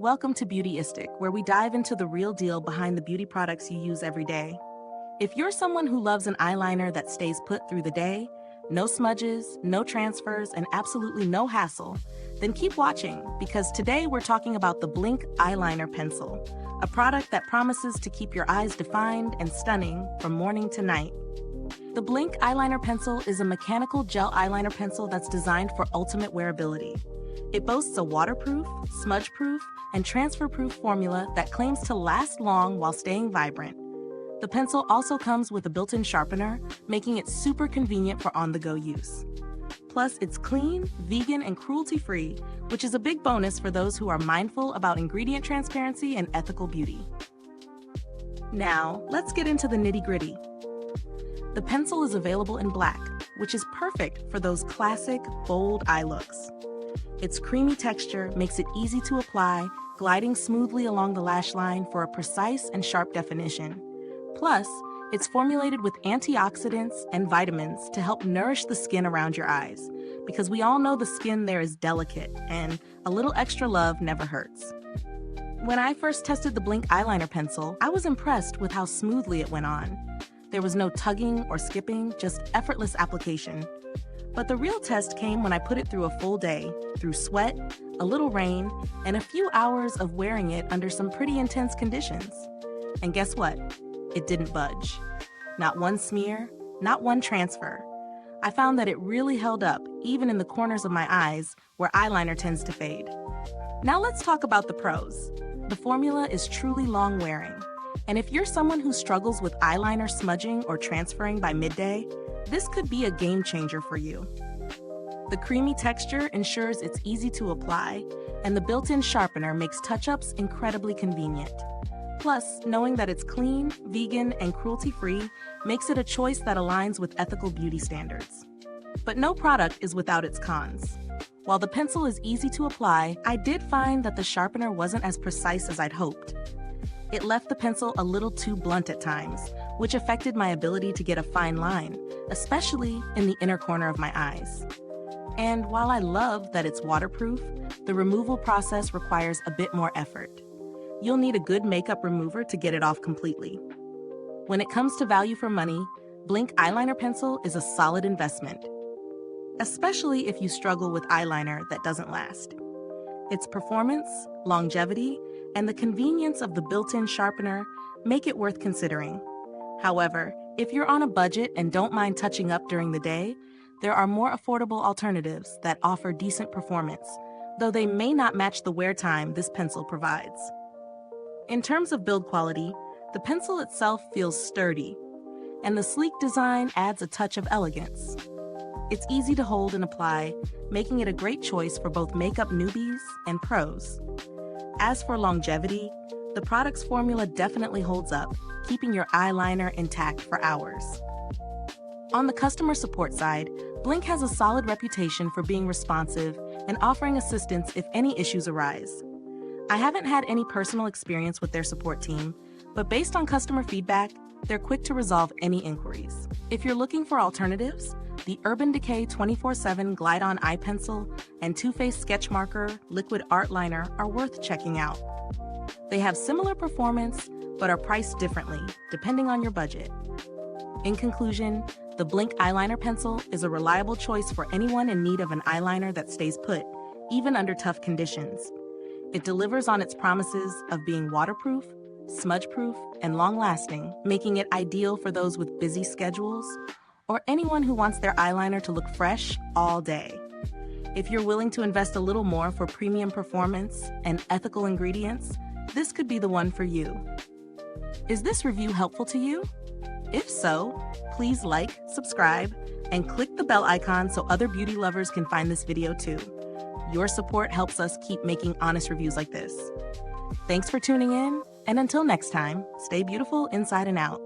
Welcome to Beautyistic, where we dive into the real deal behind the beauty products you use every day. If you're someone who loves an eyeliner that stays put through the day, no smudges, no transfers, and absolutely no hassle, then keep watching, because today we're talking about the blinc Eyeliner Pencil, a product that promises to keep your eyes defined and stunning from morning to night. The blinc Eyeliner Pencil is a mechanical gel eyeliner pencil that's designed for ultimate wearability. It boasts a waterproof, smudge-proof, and transfer-proof formula that claims to last long while staying vibrant. The pencil also comes with a built-in sharpener, making it super convenient for on-the-go use. Plus, it's clean, vegan, and cruelty-free, which is a big bonus for those who are mindful about ingredient transparency and ethical beauty. Now, let's get into the nitty-gritty. The pencil is available in black, which is perfect for those classic, bold eye looks. Its creamy texture makes it easy to apply, gliding smoothly along the lash line for a precise and sharp definition. Plus, it's formulated with antioxidants and vitamins to help nourish the skin around your eyes, because we all know the skin there is delicate, and a little extra love never hurts. When I first tested the blinc Eyeliner Pencil, I was impressed with how smoothly it went on. There was no tugging or skipping, just effortless application. But the real test came when I put it through a full day, through sweat, a little rain, and a few hours of wearing it under some pretty intense conditions. And guess what? It didn't budge. Not one smear, not one transfer. I found that it really held up, even in the corners of my eyes, where eyeliner tends to fade. Now let's talk about the pros. The formula is truly long-wearing. And if you're someone who struggles with eyeliner smudging or transferring by midday, this could be a game changer for you. The creamy texture ensures it's easy to apply, and the built-in sharpener makes touch-ups incredibly convenient. Plus, knowing that it's clean, vegan, and cruelty-free makes it a choice that aligns with ethical beauty standards. But no product is without its cons. While the pencil is easy to apply, I did find that the sharpener wasn't as precise as I'd hoped. It left the pencil a little too blunt at times, which affected my ability to get a fine line, especially in the inner corner of my eyes. And while I love that it's waterproof, the removal process requires a bit more effort. You'll need a good makeup remover to get it off completely. When it comes to value for money, blinc Eyeliner Pencil is a solid investment, especially if you struggle with eyeliner that doesn't last. Its performance, longevity, and the convenience of the built-in sharpener make it worth considering. However, if you're on a budget and don't mind touching up during the day, there are more affordable alternatives that offer decent performance, though they may not match the wear time this pencil provides. In terms of build quality, the pencil itself feels sturdy, and the sleek design adds a touch of elegance. It's easy to hold and apply, making it a great choice for both makeup newbies and pros. As for longevity, the product's formula definitely holds up, keeping your eyeliner intact for hours. On the customer support side, blinc has a solid reputation for being responsive and offering assistance if any issues arise. I haven't had any personal experience with their support team, but based on customer feedback, they're quick to resolve any inquiries. If you're looking for alternatives, the Urban Decay 24/7 Glide-On Eye Pencil and Too Faced Sketch Marker Liquid Art Liner are worth checking out. They have similar performance, but are priced differently, depending on your budget. In conclusion, the blinc Eyeliner Pencil is a reliable choice for anyone in need of an eyeliner that stays put, even under tough conditions. It delivers on its promises of being waterproof, smudge-proof, and long-lasting, making it ideal for those with busy schedules or anyone who wants their eyeliner to look fresh all day. If you're willing to invest a little more for premium performance and ethical ingredients, this could be the one for you. Is this review helpful to you? If so, please like, subscribe, and click the bell icon so other beauty lovers can find this video too. Your support helps us keep making honest reviews like this. Thanks for tuning in, and until next time, stay beautiful inside and out.